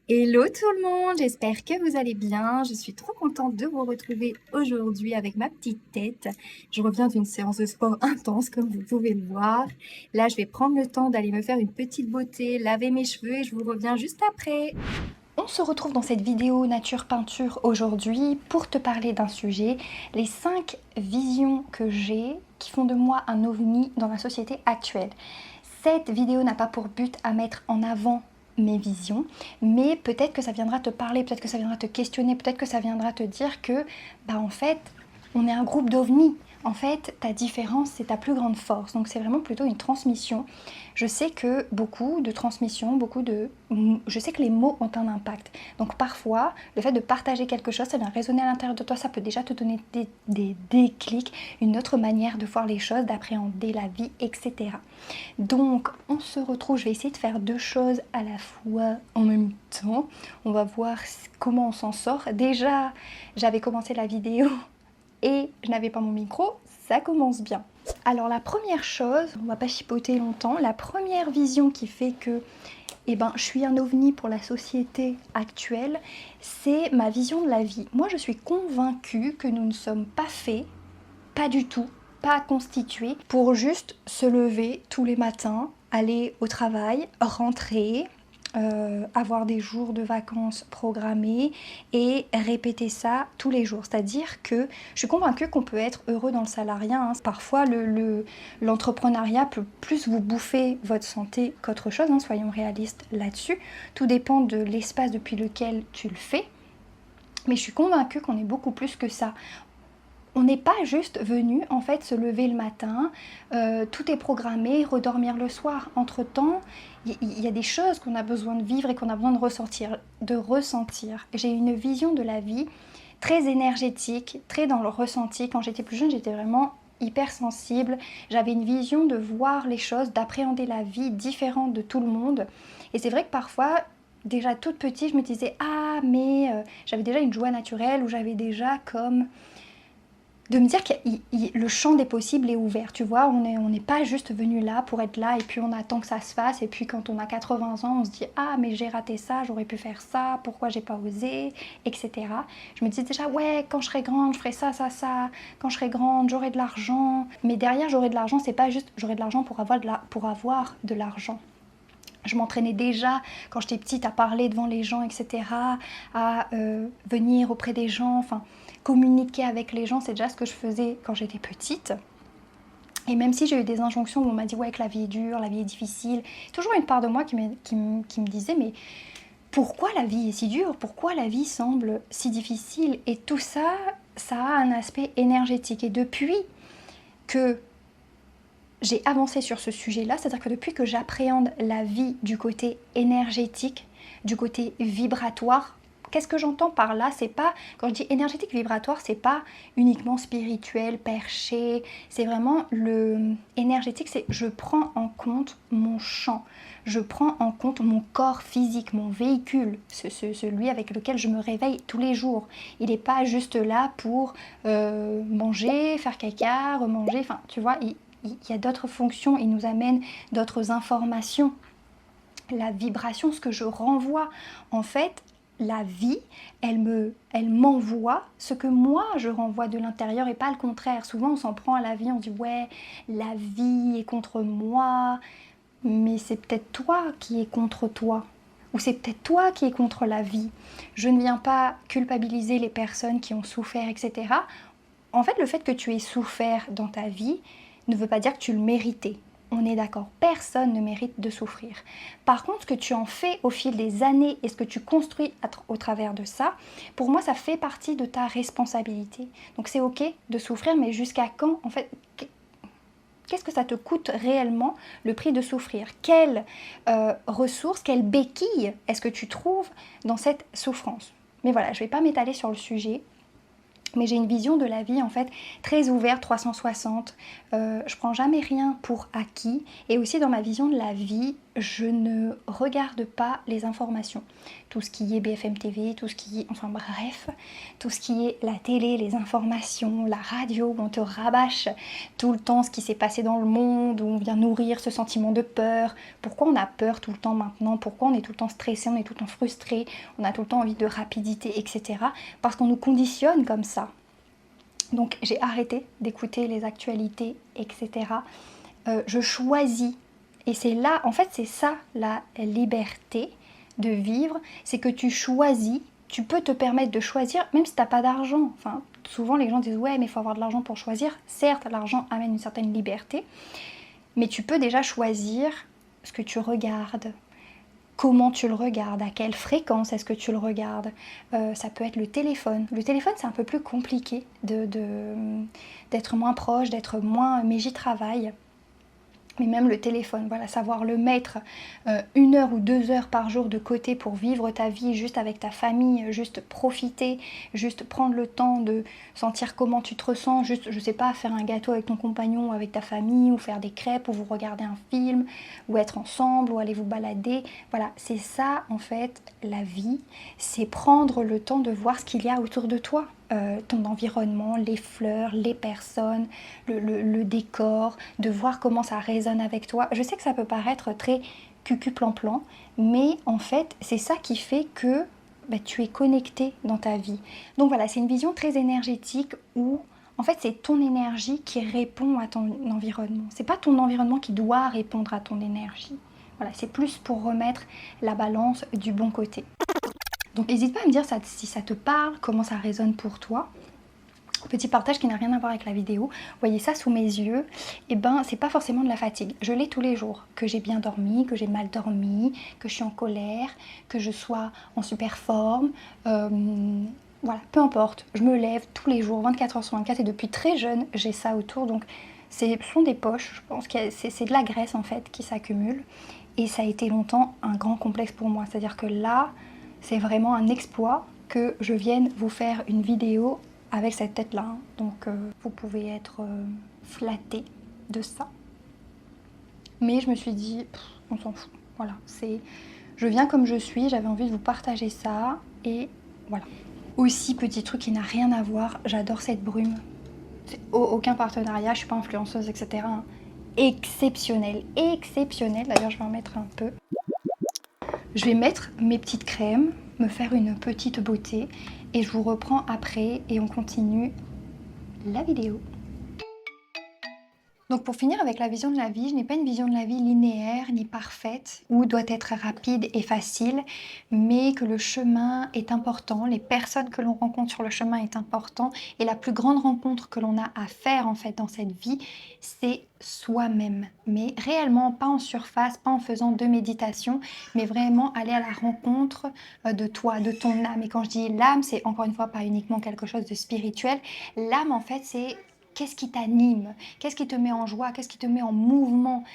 Hello tout le monde, j'espère que vous allez bien. Je suis trop contente de vous retrouver aujourd'hui avec ma petite tête. Je reviens d'une séance de sport intense comme vous pouvez le voir. Là, je vais prendre le temps d'aller me faire une petite beauté, laver mes cheveux et je vous reviens juste après. On se retrouve dans cette vidéo nature peinture aujourd'hui pour te parler d'un sujet, les 5 visions que j'ai qui font de moi un ovni dans la société actuelle. Cette vidéo n'a pas pour but à mettre en avant mes visions, mais peut-être que ça viendra te parler, peut-être que ça viendra te questionner, peut-être que ça viendra te dire que, en fait, on est un groupe d'ovnis. En fait, ta différence, c'est ta plus grande force. Donc c'est vraiment plutôt une transmission. Je sais que beaucoup de transmissions, je sais que les mots ont un impact. Donc parfois, le fait de partager quelque chose, ça vient résonner à l'intérieur de toi, ça peut déjà te donner des déclics, une autre manière de voir les choses, d'appréhender la vie, etc. Donc on se retrouve, je vais essayer de faire 2 choses à la fois en même temps. On va voir comment on s'en sort. Déjà, j'avais commencé la vidéo et je n'avais pas mon micro, ça commence bien. Alors la première chose, on va pas chipoter longtemps, la première vision qui fait que je suis un ovni pour la société actuelle, c'est ma vision de la vie. Moi je suis convaincue que nous ne sommes pas faits, pas du tout, pas constitués pour juste se lever tous les matins, aller au travail, rentrer, avoir des jours de vacances programmés et répéter ça tous les jours. C'est-à-dire que je suis convaincue qu'on peut être heureux dans le salariat, hein. Parfois, l'entrepreneuriat peut plus vous bouffer votre santé qu'autre chose, hein, soyons réalistes là-dessus. Tout dépend de l'espace depuis lequel tu le fais. Mais je suis convaincue qu'on est beaucoup plus que ça. On n'est pas juste venu en fait se lever le matin, tout est programmé, redormir le soir. Entre-temps, il y a des choses qu'on a besoin de vivre et qu'on a besoin de ressentir. J'ai une vision de la vie très énergétique, très dans le ressenti. Quand j'étais plus jeune, j'étais vraiment hyper sensible. J'avais une vision de voir les choses, d'appréhender la vie différente de tout le monde. Et c'est vrai que parfois, déjà toute petite, je me disais ah mais j'avais déjà une joie naturelle ou j'avais déjà comme de me dire que le champ des possibles est ouvert, tu vois, on n'est pas juste venu là pour être là et puis on attend que ça se fasse et puis quand on a 80 ans on se dit ah mais j'ai raté ça, j'aurais pu faire ça, pourquoi j'ai pas osé, etc. Je me disais déjà ouais quand je serai grande je ferai ça, quand je serai grande j'aurai de l'argent, mais derrière j'aurai de l'argent c'est pas juste j'aurai de l'argent pour avoir de l'argent. Je m'entraînais déjà quand j'étais petite à parler devant les gens, etc., à venir auprès des gens, enfin communiquer avec les gens, c'est déjà ce que je faisais quand j'étais petite. Et même si j'ai eu des injonctions où on m'a dit ouais que la vie est dure, la vie est difficile, toujours une part de moi qui me disait mais pourquoi la vie est si dure, pourquoi la vie semble si difficile, et tout ça, ça a un aspect énergétique. Et depuis que j'ai avancé sur ce sujet-là, c'est-à-dire que depuis que j'appréhende la vie du côté énergétique, du côté vibratoire, qu'est-ce que j'entends par là? C'est pas, quand je dis énergétique vibratoire, c'est pas uniquement spirituel, perché, c'est vraiment le énergétique, c'est je prends en compte mon champ, je prends en compte mon corps physique, mon véhicule, celui avec lequel je me réveille tous les jours. Il n'est pas juste là pour manger, faire caca, remanger, enfin tu vois, il y a d'autres fonctions, il nous amène d'autres informations. La vibration, ce que je renvoie, en fait, la vie, elle m'envoie ce que moi je renvoie de l'intérieur et pas le contraire. Souvent on s'en prend à la vie, on dit ouais, la vie est contre moi, mais c'est peut-être toi qui es contre toi. Ou c'est peut-être toi qui es contre la vie. Je ne viens pas culpabiliser les personnes qui ont souffert, etc. En fait, le fait que tu aies souffert dans ta vie ne veut pas dire que tu le méritais. On est d'accord, personne ne mérite de souffrir. Par contre, ce que tu en fais au fil des années et ce que tu construis au travers de ça, pour moi, ça fait partie de ta responsabilité. Donc c'est ok de souffrir, mais jusqu'à quand, en fait, qu'est-ce que ça te coûte réellement le prix de souffrir? Quelles ressources, quelles béquilles est-ce que tu trouves dans cette souffrance? Mais voilà, je ne vais pas m'étaler sur le sujet. Mais j'ai une vision de la vie en fait très ouverte, 360. Je prends jamais rien pour acquis. Et aussi dans ma vision de la vie, je ne regarde pas les informations. Tout ce qui est BFM TV, tout ce qui est, enfin bref, tout ce qui est la télé, les informations, la radio, où on te rabâche tout le temps ce qui s'est passé dans le monde, où on vient nourrir ce sentiment de peur. Pourquoi on a peur tout le temps maintenant? Pourquoi on est tout le temps stressé, on est tout le temps frustré, on a tout le temps envie de rapidité, etc. Parce qu'on nous conditionne comme ça. Donc j'ai arrêté d'écouter les actualités, etc. Je choisis. Et c'est là, en fait, c'est ça la liberté de vivre, c'est que tu choisis, tu peux te permettre de choisir, même si tu n'as pas d'argent. Enfin, souvent les gens disent ouais, mais il faut avoir de l'argent pour choisir. Certes, l'argent amène une certaine liberté, mais tu peux déjà choisir ce que tu regardes, comment tu le regardes, à quelle fréquence est-ce que tu le regardes. Ça peut être le téléphone. Le téléphone, c'est un peu plus compliqué d'être moins proche, d'être moins... Mais j'y travaille. Mais même le téléphone, voilà, savoir le mettre 1 heure ou 2 heures par jour de côté pour vivre ta vie juste avec ta famille, juste profiter, juste prendre le temps de sentir comment tu te ressens, juste, je sais pas, faire un gâteau avec ton compagnon ou avec ta famille, ou faire des crêpes, ou vous regarder un film, ou être ensemble, ou aller vous balader. Voilà, c'est ça en fait la vie, c'est prendre le temps de voir ce qu'il y a autour de toi. Ton environnement, les fleurs, les personnes, le décor, de voir comment ça résonne avec toi. Je sais que ça peut paraître très cucu-plan-plan, mais en fait, c'est ça qui fait que tu es connecté dans ta vie. Donc voilà, c'est une vision très énergétique où en fait c'est ton énergie qui répond à ton environnement. C'est pas ton environnement qui doit répondre à ton énergie. Voilà, c'est plus pour remettre la balance du bon côté. Donc n'hésite pas à me dire si ça te parle, comment ça résonne pour toi. Petit partage qui n'a rien à voir avec la vidéo. Vous voyez ça sous mes yeux, et ben c'est pas forcément de la fatigue. Je l'ai tous les jours, que j'ai bien dormi, que j'ai mal dormi, que je suis en colère, que je sois en super forme. Voilà, peu importe. Je me lève tous les jours, 24 heures sur 24, et depuis très jeune, j'ai ça autour. Donc ce sont des poches, je pense que c'est de la graisse en fait qui s'accumule. Et ça a été longtemps un grand complexe pour moi. C'est-à-dire que là, c'est vraiment un exploit que je vienne vous faire une vidéo avec cette tête-là. Hein. Donc vous pouvez être flatté de ça. Mais je me suis dit, on s'en fout. Voilà, je viens comme je suis, j'avais envie de vous partager ça. Et voilà. Aussi, petit truc qui n'a rien à voir, j'adore cette brume. C'est aucun partenariat, je suis pas influenceuse, etc. Hein. Exceptionnel, exceptionnel. D'ailleurs, je vais en mettre un peu. Je vais mettre mes petites crèmes, me faire une petite beauté et je vous reprends après et on continue la vidéo. Donc pour finir avec la vision de la vie, je n'ai pas une vision de la vie linéaire ni parfaite ou doit être rapide et facile, mais que le chemin est important, les personnes que l'on rencontre sur le chemin est important et la plus grande rencontre que l'on a à faire en fait dans cette vie, c'est soi-même. Mais réellement pas en surface, pas en faisant de méditation, mais vraiment aller à la rencontre de toi, de ton âme. Et quand je dis l'âme, c'est encore une fois pas uniquement quelque chose de spirituel. L'âme en fait c'est qu'est-ce qui t'anime? Qu'est-ce qui te met en joie? Qu'est-ce qui te met en mouvement?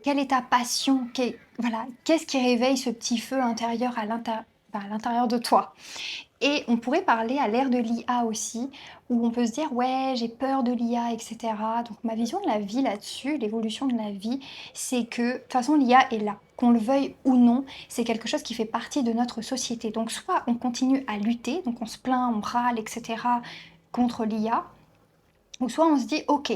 Quelle est ta passion? Voilà, qu'est-ce qui réveille ce petit feu intérieur à l'intérieur de toi? Et on pourrait parler à l'ère de l'IA aussi, où on peut se dire ouais, j'ai peur de l'IA, etc. Donc ma vision de la vie là-dessus, l'évolution de la vie, c'est que de toute façon l'IA est là. Qu'on le veuille ou non, c'est quelque chose qui fait partie de notre société. Donc soit on continue à lutter, donc on se plaint, on râle, etc. contre l'IA, ou soit on se dit ok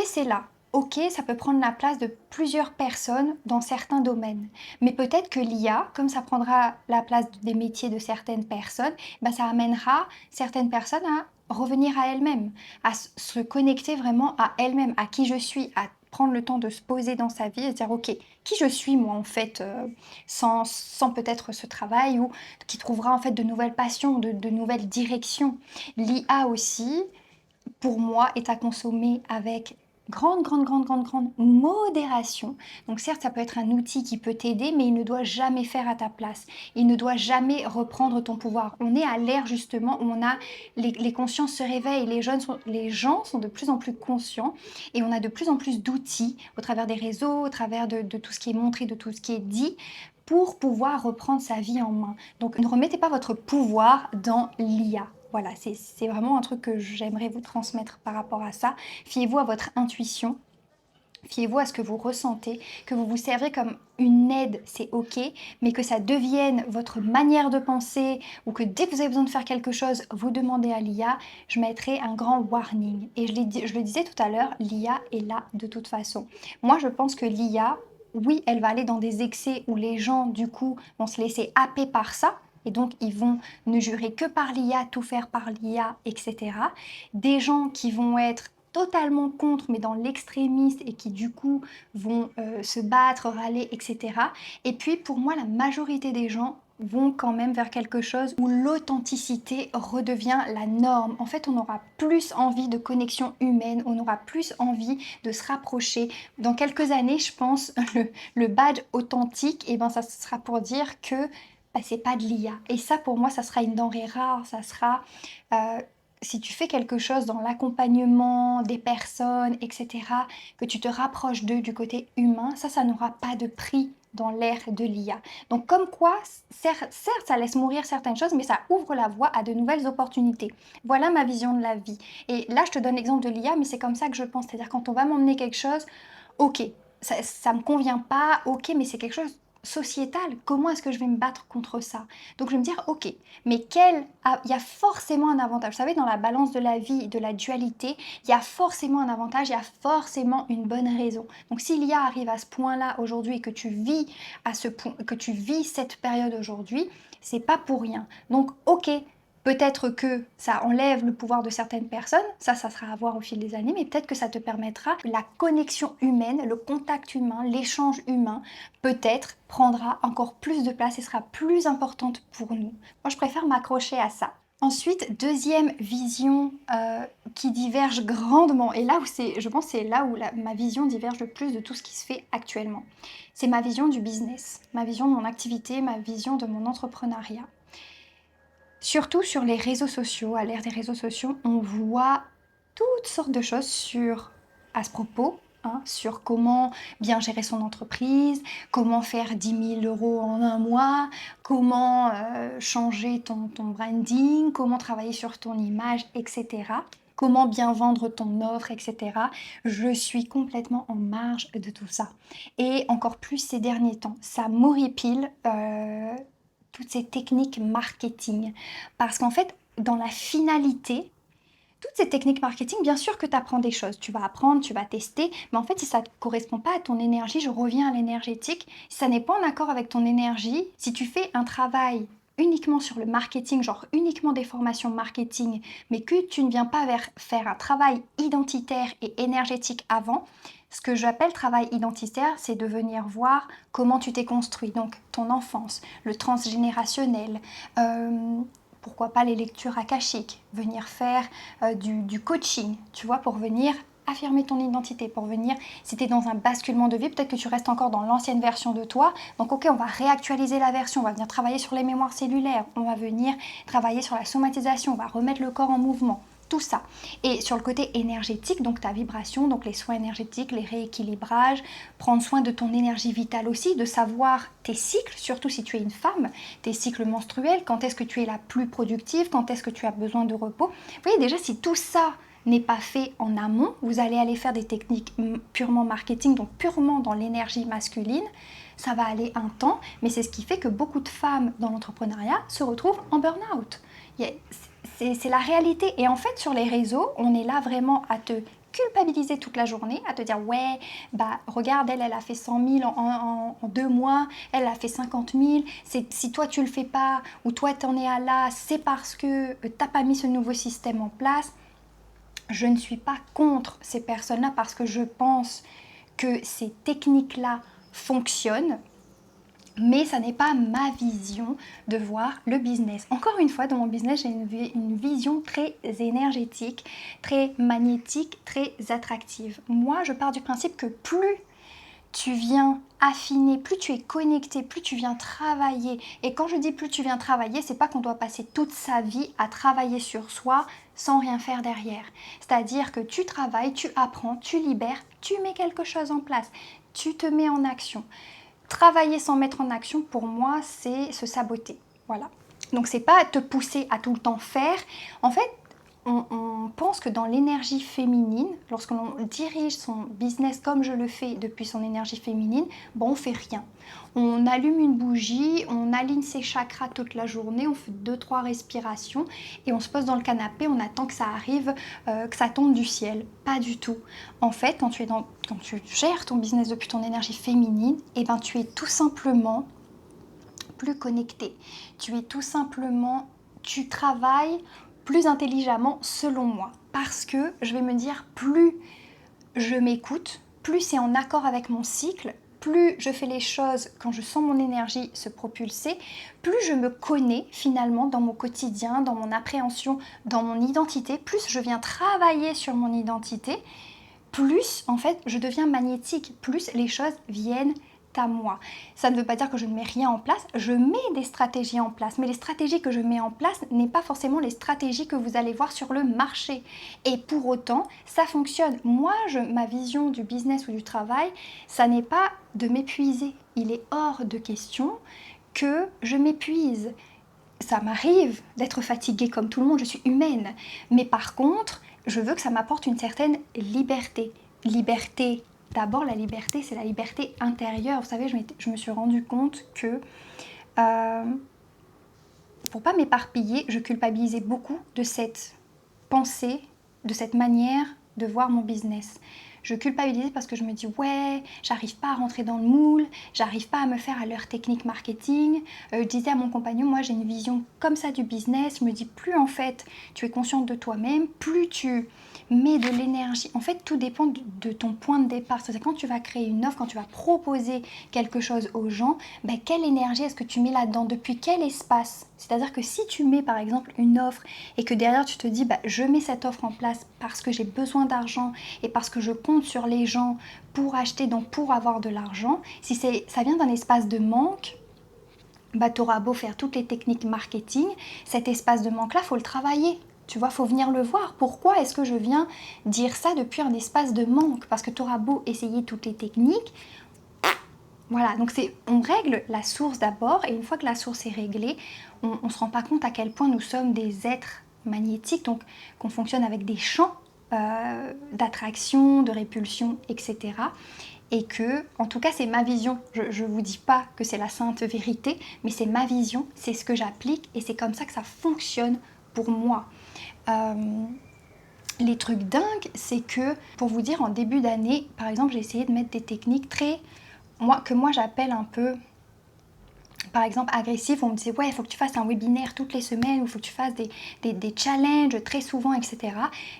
c'est là, ok ça peut prendre la place de plusieurs personnes dans certains domaines. Mais peut-être que l'IA, comme ça prendra la place des métiers de certaines personnes, ça amènera certaines personnes à revenir à elles-mêmes, à se connecter vraiment à elles-mêmes, à qui je suis, à prendre le temps de se poser dans sa vie et se dire ok, qui je suis moi en fait, sans peut-être ce travail, ou qui trouvera en fait de nouvelles passions, de nouvelles directions. L'IA aussi, pour moi, est à consommer avec grande modération. Donc certes, ça peut être un outil qui peut t'aider, mais il ne doit jamais faire à ta place. Il ne doit jamais reprendre ton pouvoir. On est à l'ère justement où les consciences se réveillent, les gens sont de plus en plus conscients et on a de plus en plus d'outils au travers des réseaux, au travers de tout ce qui est montré, de tout ce qui est dit, pour pouvoir reprendre sa vie en main. Donc ne remettez pas votre pouvoir dans l'IA. Voilà, c'est vraiment un truc que j'aimerais vous transmettre par rapport à ça. Fiez-vous à votre intuition. Fiez-vous à ce que vous ressentez, que vous vous servez comme une aide, c'est ok, mais que ça devienne votre manière de penser ou que dès que vous avez besoin de faire quelque chose, vous demandez à l'IA, je mettrai un grand warning. Et je le disais tout à l'heure, l'IA est là de toute façon. Moi, je pense que l'IA, oui, elle va aller dans des excès où les gens, du coup, vont se laisser happer par ça. Et donc, ils vont ne jurer que par l'IA, tout faire par l'IA, etc. Des gens qui vont être totalement contre, mais dans l'extrémiste et qui du coup vont se battre, râler, etc. Et puis pour moi, la majorité des gens vont quand même vers quelque chose où l'authenticité redevient la norme. En fait, on aura plus envie de connexion humaine, on aura plus envie de se rapprocher. Dans quelques années, je pense, le badge authentique, et ben, ça sera pour dire que bah, c'est pas de l'IA. Et ça, pour moi, ça sera une denrée rare, ça sera... euh, si tu fais quelque chose dans l'accompagnement des personnes, etc., que tu te rapproches d'eux du côté humain, ça n'aura pas de prix dans l'ère de l'IA. Donc comme quoi, certes, ça laisse mourir certaines choses, mais ça ouvre la voie à de nouvelles opportunités. Voilà ma vision de la vie. Et là, je te donne l'exemple de l'IA, mais c'est comme ça que je pense. C'est-à-dire quand on va m'emmener quelque chose, ok, ça me convient pas, ok, mais c'est quelque chose sociétal. Comment est-ce que je vais me battre contre ça? Donc je vais me dire, ok, mais il y a forcément un avantage. Vous savez, dans la balance de la vie, de la dualité, il y a forcément un avantage, il y a forcément une bonne raison. Donc si l'IA arrive à ce point-là aujourd'hui et que tu vis à ce point, que tu vis cette période aujourd'hui, c'est pas pour rien. Donc ok, peut-être que ça enlève le pouvoir de certaines personnes, ça sera à voir au fil des années, mais peut-être que ça te permettra que la connexion humaine, le contact humain, l'échange humain, peut-être prendra encore plus de place et sera plus importante pour nous. Moi, je préfère m'accrocher à ça. Ensuite, deuxième vision qui diverge grandement, et là où je pense que c'est là où ma vision diverge le plus de tout ce qui se fait actuellement. C'est ma vision du business, ma vision de mon activité, ma vision de mon entrepreneuriat. Surtout sur les réseaux sociaux, à l'ère des réseaux sociaux, on voit toutes sortes de choses à ce propos, hein, sur comment bien gérer son entreprise, comment faire 10 000 euros en un mois, comment changer ton branding, comment travailler sur ton image, etc. Comment bien vendre ton offre, etc. Je suis complètement en marge de tout ça. Et encore plus ces derniers temps, ça m'horripile toutes ces techniques marketing. Parce qu'en fait, dans la finalité, toutes ces techniques marketing, bien sûr que tu apprends des choses. Tu vas apprendre, tu vas tester, mais en fait, si ça ne correspond pas à ton énergie, je reviens à l'énergétique, si ça n'est pas en accord avec ton énergie, si tu fais un travail uniquement sur le marketing, genre uniquement des formations marketing, mais que tu ne viens pas faire un travail identitaire et énergétique avant, ce que j'appelle travail identitaire, c'est de venir voir comment tu t'es construit, donc ton enfance, le transgénérationnel, pourquoi pas les lectures akashiques, venir faire du coaching, tu vois, pour venir affirmer ton identité, pour venir, si tu es dans un basculement de vie, peut-être que tu restes encore dans l'ancienne version de toi, donc ok, on va réactualiser la version, on va venir travailler sur les mémoires cellulaires, on va venir travailler sur la somatisation, on va remettre le corps en mouvement, tout ça. Et sur le côté énergétique, donc ta vibration, donc les soins énergétiques, les rééquilibrages, prendre soin de ton énergie vitale aussi, de savoir tes cycles, surtout si tu es une femme, tes cycles menstruels, quand est-ce que tu es la plus productive, quand est-ce que tu as besoin de repos. Vous voyez déjà, si tout ça n'est pas fait en amont, vous allez aller faire des techniques purement marketing, donc purement dans l'énergie masculine, ça va aller un temps, mais c'est ce qui fait que beaucoup de femmes dans l'entrepreneuriat se retrouvent en burn-out. C'est la réalité. Et en fait, sur les réseaux, on est là vraiment à te culpabiliser toute la journée, à te dire ouais, bah regarde, elle a fait 100 000 en 2 mois, elle a fait 50 000, si toi tu le fais pas, ou toi t'en es à là, c'est parce que t'as pas mis ce nouveau système en place. Je ne suis pas contre ces personnes-là parce que je pense que ces techniques-là fonctionnent, mais ça n'est pas ma vision de voir le business. Encore une fois, dans mon business, j'ai une vision très énergétique, très magnétique, très attractive. Moi, je pars du principe que plus tu viens affiner, plus tu es connecté, plus tu viens travailler. Et quand je dis plus tu viens travailler, c'est pas qu'on doit passer toute sa vie à travailler sur soi sans rien faire derrière. C'est-à-dire que tu travailles, tu apprends, tu libères, tu mets quelque chose en place, tu te mets en action. Travailler sans mettre en action, pour moi, c'est se saboter. Voilà. Donc c'est pas te pousser à tout le temps faire. En fait, on pense que dans l'énergie féminine, lorsque l'on dirige son business comme je le fais depuis son énergie féminine, bon, on fait rien. On allume une bougie, on aligne ses chakras toute la journée, on fait 2-3 respirations et on se pose dans le canapé, on attend que ça arrive, que ça tombe du ciel. Pas du tout. En fait, quand tu gères ton business depuis ton énergie féminine, eh ben, tu es tout simplement plus connecté. Tu travailles plus intelligemment selon moi. Parce que je vais me dire, plus je m'écoute, plus c'est en accord avec mon cycle, plus je fais les choses quand je sens mon énergie se propulser, plus je me connais finalement dans mon quotidien, dans mon appréhension, dans mon identité, plus je viens travailler sur mon identité, plus en fait je deviens magnétique, plus les choses viennent à moi. Ça ne veut pas dire que je ne mets rien en place, je mets des stratégies en place, mais les stratégies que je mets en place n'est pas forcément les stratégies que vous allez voir sur le marché. Et pour autant, ça fonctionne. Moi, ma vision du business ou du travail, ça n'est pas de m'épuiser. Il est hors de question que je m'épuise. Ça m'arrive d'être fatiguée comme tout le monde, je suis humaine. Mais par contre, je veux que ça m'apporte une certaine liberté. Liberté. D'abord, la liberté, c'est la liberté intérieure. Vous savez, je me suis rendu compte que pour pas m'éparpiller, je culpabilisais beaucoup de cette pensée, de cette manière de voir mon business. Je culpabilisais parce que je me dis ouais, j'arrive pas à rentrer dans le moule, j'arrive pas à me faire à leur technique marketing. Je disais à mon compagnon, moi j'ai une vision comme ça du business. Je me dis plus en fait tu es consciente de toi-même, plus tu mets de l'énergie. En fait, tout dépend de ton point de départ. C'est-à-dire quand tu vas créer une offre, quand tu vas proposer quelque chose aux gens, ben, quelle énergie est-ce que tu mets là-dedans? Depuis quel espace? C'est-à-dire que si tu mets par exemple une offre et que derrière tu te dis bah, je mets cette offre en place parce que j'ai besoin d'argent et parce que je compte sur les gens pour acheter, donc pour avoir de l'argent, si ça vient d'un espace de manque, bah, tu auras beau faire toutes les techniques marketing, cet espace de manque-là, il faut le travailler. Tu vois, il faut venir le voir. Pourquoi est-ce que je viens dire ça depuis un espace de manque? Parce que tu auras beau essayer toutes les techniques. Voilà, donc on règle la source d'abord, et une fois que la source est réglée, on ne se rend pas compte à quel point nous sommes des êtres magnétiques, donc qu'on fonctionne avec des champs d'attraction, de répulsion, etc. Et que, en tout cas, c'est ma vision. Je ne vous dis pas que c'est la sainte vérité, mais c'est ma vision, c'est ce que j'applique, et c'est comme ça que ça fonctionne pour moi. Les trucs dingues, c'est que, pour vous dire, en début d'année, par exemple, j'ai essayé de mettre des techniques que moi j'appelle un peu, par exemple, agressives. On me disait, ouais, il faut que tu fasses un webinaire toutes les semaines, ou il faut que tu fasses des challenges très souvent, etc.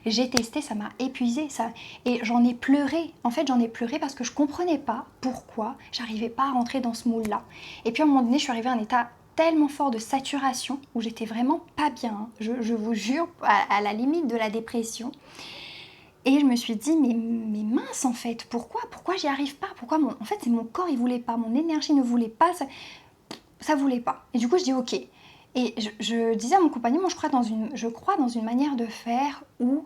J'ai testé, ça m'a épuisée, ça. Et j'en ai pleuré. En fait, j'en ai pleuré parce que je comprenais pas pourquoi j'arrivais pas à rentrer dans ce moule-là. Et puis, à un moment donné, je suis arrivée à un état tellement fort de saturation où j'étais vraiment pas bien. Je vous jure, à la limite de la dépression. Et je me suis dit, mais mince en fait, pourquoi j'y arrive pas? En fait, c'est mon corps, il voulait pas, mon énergie ne voulait pas, ça voulait pas. Et du coup, je dis ok. Et je disais à mon compagnon, moi je crois dans une manière de faire où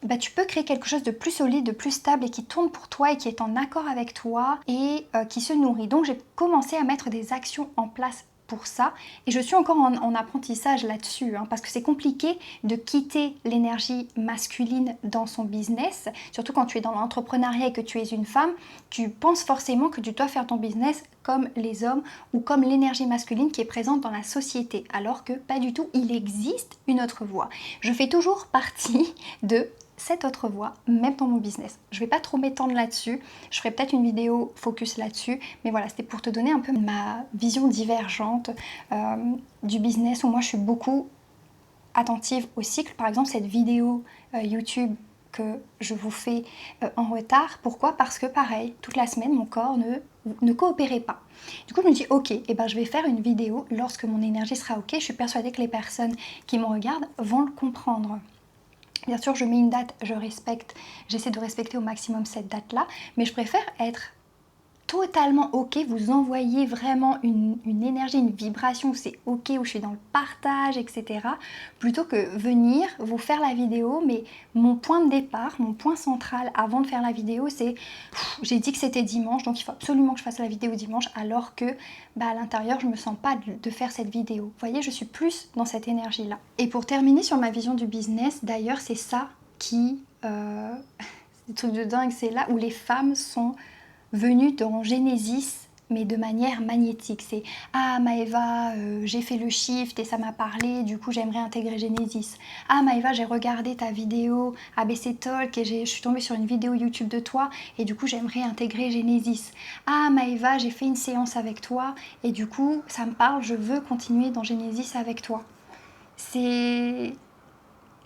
bah, tu peux créer quelque chose de plus solide, de plus stable et qui tourne pour toi et qui est en accord avec toi et qui se nourrit. Donc j'ai commencé à mettre des actions en place pour ça et je suis encore en apprentissage là-dessus parce que c'est compliqué de quitter l'énergie masculine dans son business, surtout quand tu es dans l'entrepreneuriat et que tu es une femme, tu penses forcément que tu dois faire ton business comme les hommes ou comme l'énergie masculine qui est présente dans la société, alors que pas du tout, il existe une autre voie. Je fais toujours partie de cette autre voie, même dans mon business. Je vais pas trop m'étendre là-dessus, je ferai peut-être une vidéo focus là-dessus, mais voilà, c'était pour te donner un peu ma vision divergente du business, où moi je suis beaucoup attentive au cycle. Par exemple, cette vidéo YouTube que je vous fais en retard, pourquoi? Parce que pareil, toute la semaine, mon corps ne coopérait pas. Du coup, je me dis, ok, je vais faire une vidéo lorsque mon énergie sera ok. Je suis persuadée que les personnes qui me regardent vont le comprendre. Bien sûr, je mets une date, j'essaie de respecter au maximum cette date-là, mais je préfère être totalement ok, vous envoyez vraiment une énergie, une vibration où c'est ok, où je suis dans le partage, etc. Plutôt que venir vous faire la vidéo, mais mon point de départ, mon point central avant de faire la vidéo, c'est j'ai dit que c'était dimanche, donc il faut absolument que je fasse la vidéo dimanche, alors que à l'intérieur je me sens pas de faire cette vidéo. Vous voyez, je suis plus dans cette énergie là. Et pour terminer sur ma vision du business, d'ailleurs c'est ça qui c'est des trucs de dingue, c'est là où les femmes sont venues dans Genesis, mais de manière magnétique. C'est ah Maëva, j'ai fait le shift et ça m'a parlé, du coup j'aimerais intégrer Genesis. Ah Maëva, j'ai regardé ta vidéo ABC Talk et je suis tombée sur une vidéo YouTube de toi et du coup j'aimerais intégrer Genesis. Ah Maëva, j'ai fait une séance avec toi et du coup ça me parle, je veux continuer dans Genesis avec toi. C'est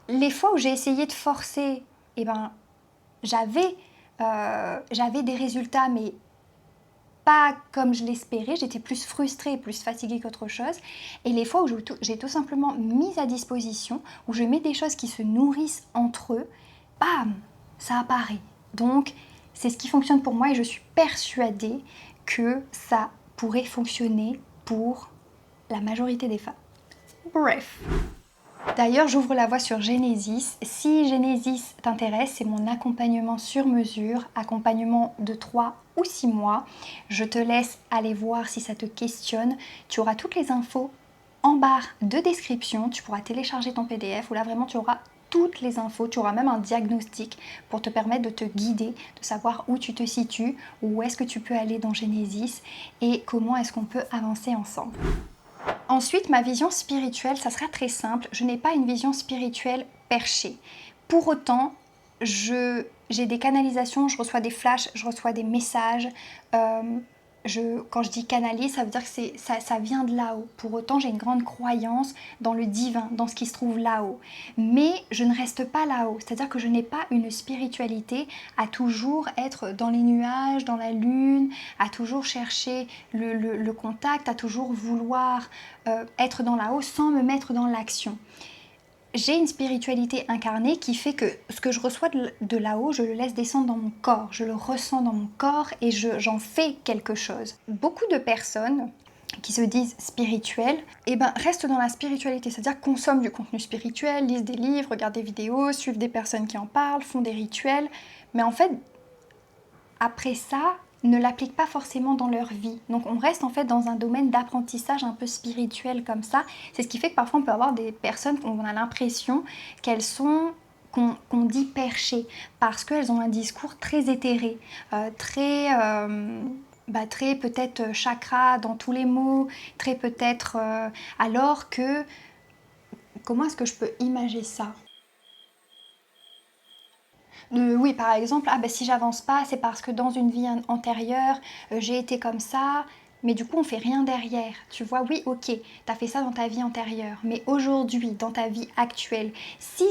les fois où j'ai essayé de forcer, eh ben j'avais des résultats, mais pas comme je l'espérais, j'étais plus frustrée, plus fatiguée qu'autre chose. Et les fois où j'ai tout simplement mis à disposition, où je mets des choses qui se nourrissent entre eux, bam, ça apparaît. Donc c'est ce qui fonctionne pour moi et je suis persuadée que ça pourrait fonctionner pour la majorité des femmes. Bref. D'ailleurs, j'ouvre la voie sur Genesis. Si Genesis t'intéresse, c'est mon accompagnement sur mesure, accompagnement de 3 ou 6 mois. Je te laisse aller voir si ça te questionne. Tu auras toutes les infos en barre de description. Tu pourras télécharger ton PDF où là vraiment tu auras toutes les infos. Tu auras même un diagnostic pour te permettre de te guider, de savoir où tu te situes, où est-ce que tu peux aller dans Genesis et comment est-ce qu'on peut avancer ensemble. Ensuite, ma vision spirituelle, ça sera très simple. Je n'ai pas une vision spirituelle perchée. Pour autant, j'ai des canalisations, je reçois des flashs, je reçois des messages. Quand je dis canalise, ça veut dire que ça vient de là-haut. Pour autant, j'ai une grande croyance dans le divin, dans ce qui se trouve là-haut. Mais je ne reste pas là-haut. C'est-à-dire que je n'ai pas une spiritualité à toujours être dans les nuages, dans la lune, à toujours chercher le contact, à toujours vouloir être dans là-haut sans me mettre dans l'action. J'ai une spiritualité incarnée qui fait que ce que je reçois de là-haut, je le laisse descendre dans mon corps, je le ressens dans mon corps et j'en fais quelque chose. Beaucoup de personnes qui se disent spirituelles, restent dans la spiritualité, c'est-à-dire consomment du contenu spirituel, lisent des livres, regardent des vidéos, suivent des personnes qui en parlent, font des rituels, mais en fait, après ça, ne l'appliquent pas forcément dans leur vie. Donc on reste en fait dans un domaine d'apprentissage un peu spirituel comme ça. C'est ce qui fait que parfois on peut avoir des personnes où on a l'impression qu'elles sont, qu'on dit perchées, parce qu'elles ont un discours très éthéré, très peut-être chakra dans tous les mots, très peut-être... alors que... Comment est-ce que je peux imager ça ? Oui, par exemple, si j'avance pas, c'est parce que dans une vie antérieure, j'ai été comme ça, mais du coup, on fait rien derrière. Tu vois, oui, ok, t'as fait ça dans ta vie antérieure, mais aujourd'hui, dans ta vie actuelle, si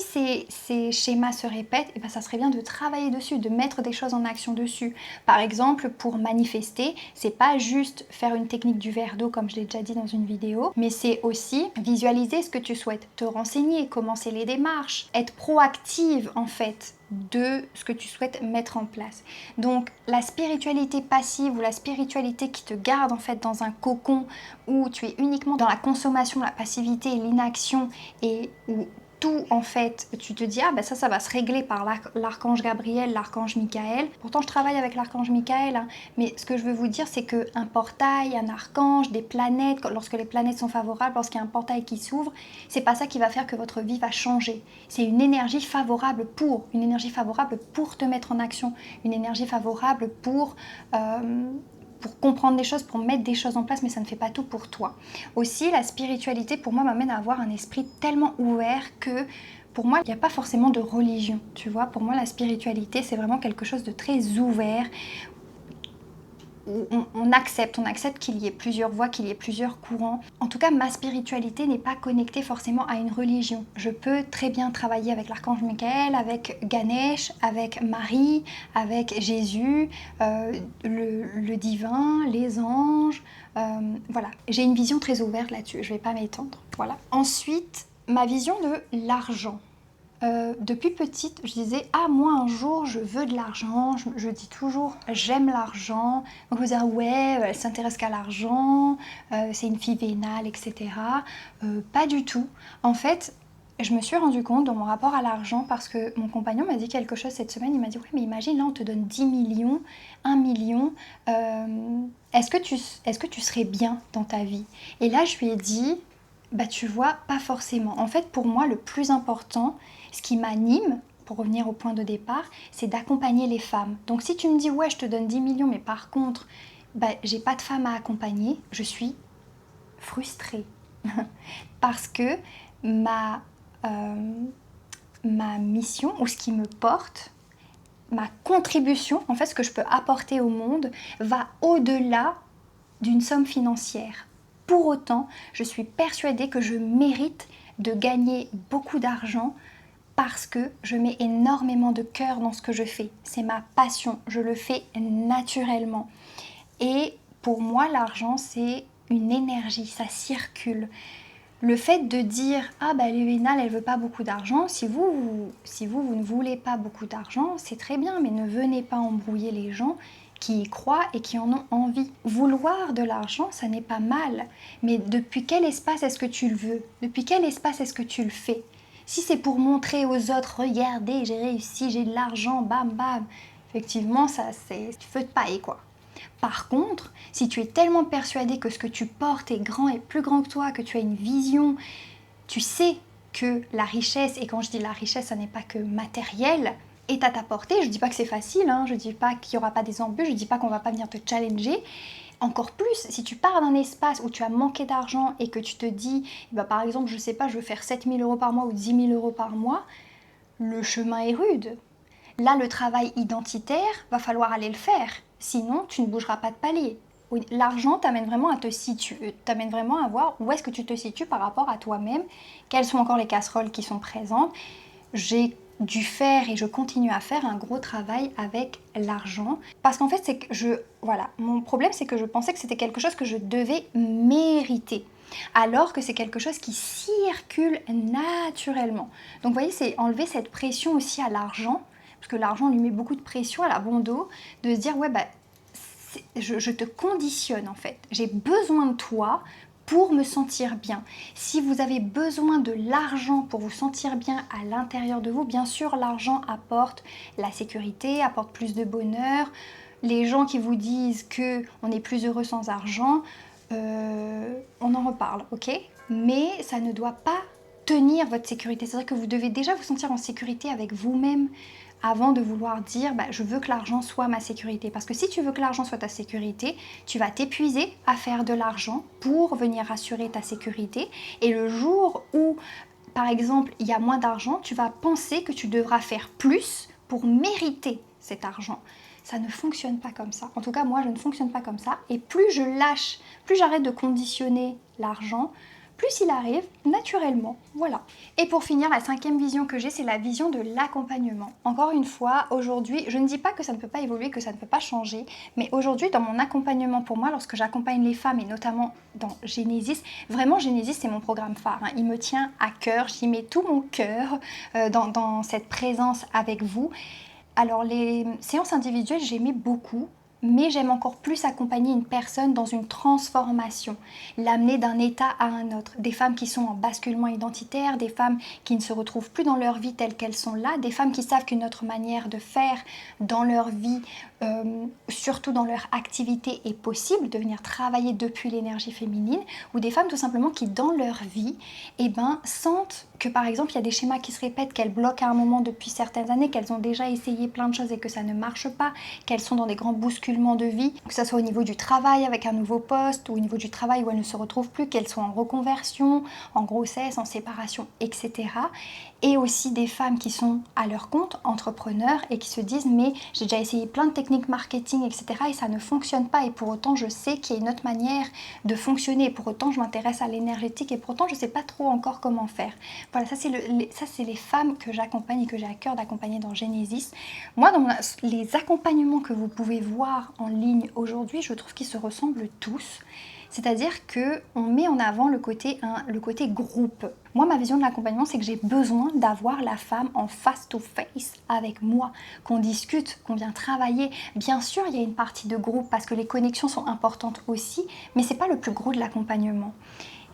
ces schémas se répètent, ça serait bien de travailler dessus, de mettre des choses en action dessus. Par exemple, pour manifester, c'est pas juste faire une technique du verre d'eau, comme je l'ai déjà dit dans une vidéo, mais c'est aussi visualiser ce que tu souhaites, te renseigner, commencer les démarches, être proactive en fait de ce que tu souhaites mettre en place. Donc la spiritualité passive ou la spiritualité qui te garde en fait dans un cocon où tu es uniquement dans la consommation, la passivité, l'inaction et où tout en fait, tu te dis ça va se régler par l'archange Gabriel, l'archange Michael. Pourtant je travaille avec l'archange Michael, hein, mais ce que je veux vous dire c'est qu'un portail, un archange, des planètes, lorsque les planètes sont favorables, lorsqu'il y a un portail qui s'ouvre, c'est pas ça qui va faire que votre vie va changer. C'est une énergie favorable pour te mettre en action, une énergie favorable pour comprendre des choses, pour mettre des choses en place, mais ça ne fait pas tout pour toi. Aussi, la spiritualité, pour moi, m'amène à avoir un esprit tellement ouvert que, pour moi, il n'y a pas forcément de religion, tu vois. Pour moi, la spiritualité, c'est vraiment quelque chose de très ouvert, on accepte qu'il y ait plusieurs voies, qu'il y ait plusieurs courants. En tout cas, ma spiritualité n'est pas connectée forcément à une religion. Je peux très bien travailler avec l'archange Michael, avec Ganesh, avec Marie, avec Jésus, le divin, les anges. Voilà, j'ai une vision très ouverte là-dessus, je ne vais pas m'étendre. Voilà. Ensuite, ma vision de l'argent. Depuis petite, je disais, ah moi un jour je veux de l'argent, je dis toujours j'aime l'argent. Donc vous dire ouais, elle s'intéresse qu'à l'argent, c'est une fille vénale, etc. Pas du tout. En fait, je me suis rendu compte dans mon rapport à l'argent parce que mon compagnon m'a dit quelque chose cette semaine. Il m'a dit ouais mais imagine là on te donne 10 millions, 1 million, est-ce que tu serais bien dans ta vie? Et là je lui ai dit bah tu vois pas forcément. En fait pour moi le plus important, ce qui m'anime, pour revenir au point de départ, c'est d'accompagner les femmes. Donc si tu me dis ouais je te donne 10 millions mais par contre bah, j'ai pas de femmes à accompagner, je suis frustrée. Parce que ma, euh, ma mission ou ce qui me porte, ma contribution, en fait ce que je peux apporter au monde, va au-delà d'une somme financière. Pour autant, je suis persuadée que je mérite de gagner beaucoup d'argent parce que je mets énormément de cœur dans ce que je fais. C'est ma passion, je le fais naturellement. Et pour moi, l'argent, c'est une énergie, ça circule. Le fait de dire ah bah Lévénal elle veut pas beaucoup d'argent, vous ne voulez pas beaucoup d'argent, c'est très bien, mais ne venez pas embrouiller les gens qui y croient et qui en ont envie. Vouloir de l'argent, ça n'est pas mal, mais depuis quel espace est-ce que tu le veux? Depuis quel espace est-ce que tu le fais? Si c'est pour montrer aux autres, regardez, j'ai réussi, j'ai de l'argent, bam bam, effectivement ça c'est feu de paille quoi. Par contre, si tu es tellement persuadé que ce que tu portes est grand et plus grand que toi, que tu as une vision, tu sais que la richesse, et quand je dis la richesse, ça n'est pas que matériel, est à ta portée. Je ne dis pas que c'est facile, hein, je ne dis pas qu'il n'y aura pas des embûches, je ne dis pas qu'on ne va pas venir te challenger. Encore plus, si tu pars d'un espace où tu as manqué d'argent et que tu te dis, bah, par exemple, je ne sais pas, je veux faire 7 000 € par mois ou 10 000 € par mois, le chemin est rude. Là, le travail identitaire, va falloir aller le faire. Sinon, tu ne bougeras pas de palier. L'argent t'amène vraiment à te situer, t'amène vraiment à voir où est-ce que tu te situes par rapport à toi-même, quelles sont encore les casseroles qui sont présentes. J'ai dû faire et je continue à faire un gros travail avec l'argent parce qu'en fait c'est que voilà, mon problème c'est que je pensais que c'était quelque chose que je devais mériter alors que c'est quelque chose qui circule naturellement. Donc vous voyez, c'est enlever cette pression aussi à l'argent, parce que l'argent lui met beaucoup de pression à la bon dos, de se dire ouais bah je te conditionne en fait, j'ai besoin de toi pour me sentir bien. Si vous avez besoin de l'argent pour vous sentir bien à l'intérieur de vous, bien sûr l'argent apporte la sécurité, apporte plus de bonheur. Les gens qui vous disent que on est plus heureux sans argent, on en reparle, ok? Mais ça ne doit pas tenir votre sécurité. C'est-à-dire que vous devez déjà vous sentir en sécurité avec vous-même avant de vouloir dire bah, je veux que l'argent soit ma sécurité. Parce que si tu veux que l'argent soit ta sécurité, tu vas t'épuiser à faire de l'argent pour venir assurer ta sécurité. Et le jour où, par exemple, il y a moins d'argent, tu vas penser que tu devras faire plus pour mériter cet argent. Ça ne fonctionne pas comme ça. En tout cas, moi, je ne fonctionne pas comme ça. Et plus je lâche, plus j'arrête de conditionner l'argent, plus il arrive naturellement. Voilà. Et pour finir, la 5e vision que j'ai, c'est la vision de l'accompagnement. Encore une fois, aujourd'hui, je ne dis pas que ça ne peut pas évoluer, que ça ne peut pas changer, mais aujourd'hui, dans mon accompagnement pour moi, lorsque j'accompagne les femmes, et notamment dans Genesis, vraiment Genesis, c'est mon programme phare. Hein. Il me tient à cœur, j'y mets tout mon cœur dans cette présence avec vous. Alors les séances individuelles, j'aimais beaucoup, mais j'aime encore plus accompagner une personne dans une transformation, l'amener d'un état à un autre. Des femmes qui sont en basculement identitaire, des femmes qui ne se retrouvent plus dans leur vie telles qu'elles sont là, des femmes qui savent qu'une autre manière de faire dans leur vie, surtout dans leur activité, est possible, de venir travailler depuis l'énergie féminine, ou des femmes tout simplement qui dans leur vie sentent que par exemple il y a des schémas qui se répètent, qu'elles bloquent à un moment depuis certaines années, qu'elles ont déjà essayé plein de choses et que ça ne marche pas, qu'elles sont dans des grands bousculements de vie, que ce soit au niveau du travail avec un nouveau poste ou au niveau du travail où elles ne se retrouvent plus, qu'elles soient en reconversion, en grossesse, en séparation, etc. Et aussi des femmes qui sont à leur compte, entrepreneurs, et qui se disent mais j'ai déjà essayé plein de techniques marketing, etc. et ça ne fonctionne pas, et pour autant je sais qu'il y a une autre manière de fonctionner, et pour autant je m'intéresse à l'énergétique, et pour autant je ne sais pas trop encore comment faire. Voilà, ça c'est les femmes que j'accompagne et que j'ai à cœur d'accompagner dans Genesis. Moi, dans les accompagnements que vous pouvez voir en ligne aujourd'hui, je trouve qu'ils se ressemblent tous. C'est-à-dire qu'on met en avant le côté groupe. Moi, ma vision de l'accompagnement, c'est que j'ai besoin d'avoir la femme en face-to-face avec moi, qu'on discute, qu'on vient travailler. Bien sûr, il y a une partie de groupe parce que les connexions sont importantes aussi, mais c'est pas le plus gros de l'accompagnement.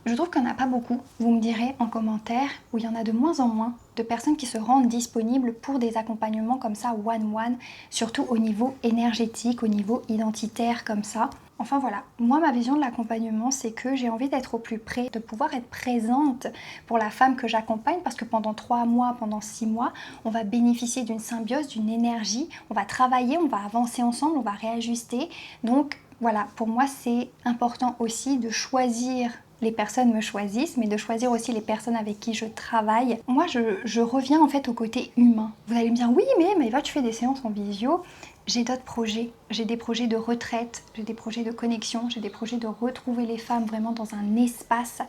Je trouve qu'il n'y en a pas beaucoup, vous me direz en commentaire, où il y en a de moins en moins de personnes qui se rendent disponibles pour des accompagnements comme ça, one-one, surtout au niveau énergétique, au niveau identitaire comme ça. Enfin voilà, moi ma vision de l'accompagnement, c'est que j'ai envie d'être au plus près, de pouvoir être présente pour la femme que j'accompagne, parce que pendant 3 mois, pendant 6 mois, on va bénéficier d'une symbiose, d'une énergie, on va travailler, on va avancer ensemble, on va réajuster. Donc voilà, pour moi c'est important aussi de choisir. Les personnes me choisissent, mais de choisir aussi les personnes avec qui je travaille. Moi, je reviens en fait au côté humain. Vous allez me dire, oui, mais là, tu fais des séances en visio. J'ai d'autres projets. J'ai des projets de retraite, j'ai des projets de connexion, j'ai des projets de retrouver les femmes vraiment dans un espace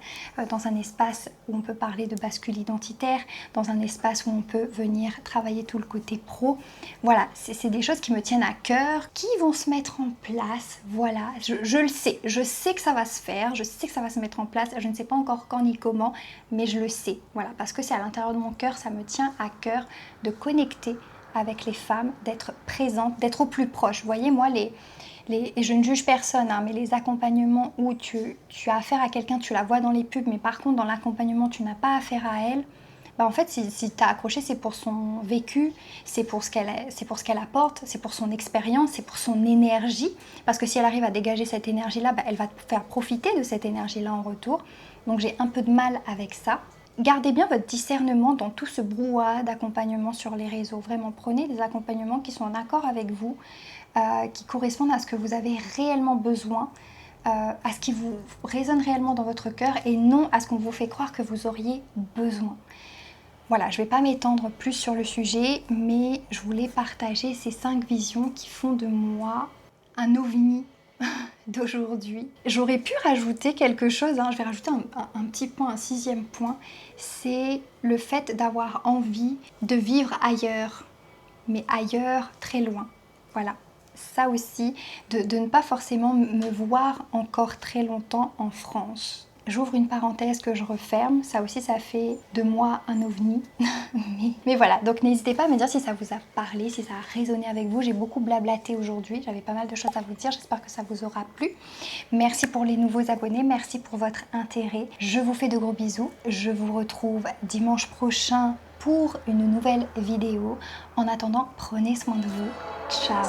où on peut parler de bascule identitaire, dans un espace où on peut venir travailler tout le côté pro. Voilà, c'est des choses qui me tiennent à cœur, qui vont se mettre en place. Voilà, je le sais, je sais que ça va se faire, je sais que ça va se mettre en place. Je ne sais pas encore quand ni comment, mais je le sais. Voilà, parce que c'est à l'intérieur de mon cœur, ça me tient à cœur de connecter avec les femmes, d'être présente, d'être au plus proche. Vous voyez, moi, et je ne juge personne, hein, mais les accompagnements où tu as affaire à quelqu'un, tu la vois dans les pubs, mais par contre, dans l'accompagnement, tu n'as pas affaire à elle, bah en fait, si tu as accroché, c'est pour son vécu, c'est pour ce qu'elle apporte, c'est pour son expérience, c'est pour son énergie. Parce que si elle arrive à dégager cette énergie-là, bah, elle va te faire profiter de cette énergie-là en retour. Donc j'ai un peu de mal avec ça. Gardez bien votre discernement dans tout ce brouhaha d'accompagnement sur les réseaux. Vraiment, prenez des accompagnements qui sont en accord avec vous, qui correspondent à ce que vous avez réellement besoin, à ce qui vous résonne réellement dans votre cœur et non à ce qu'on vous fait croire que vous auriez besoin. Voilà, je ne vais pas m'étendre plus sur le sujet, mais je voulais partager ces 5 visions qui font de moi un ovni d'aujourd'hui. J'aurais pu rajouter quelque chose, hein, je vais rajouter un petit point, un 6e point, c'est le fait d'avoir envie de vivre ailleurs, mais ailleurs, très loin. Voilà, ça aussi, de ne pas forcément me voir encore très longtemps en France. J'ouvre une parenthèse que je referme, ça aussi ça fait de moi un ovni. mais voilà, donc n'hésitez pas à me dire si ça vous a parlé, si ça a résonné avec vous. J'ai beaucoup blablaté aujourd'hui, j'avais pas mal de choses à vous dire, j'espère que ça vous aura plu. Merci pour les nouveaux abonnés, merci pour votre intérêt. Je vous fais de gros bisous, je vous retrouve dimanche prochain pour une nouvelle vidéo. En attendant, prenez soin de vous. Ciao.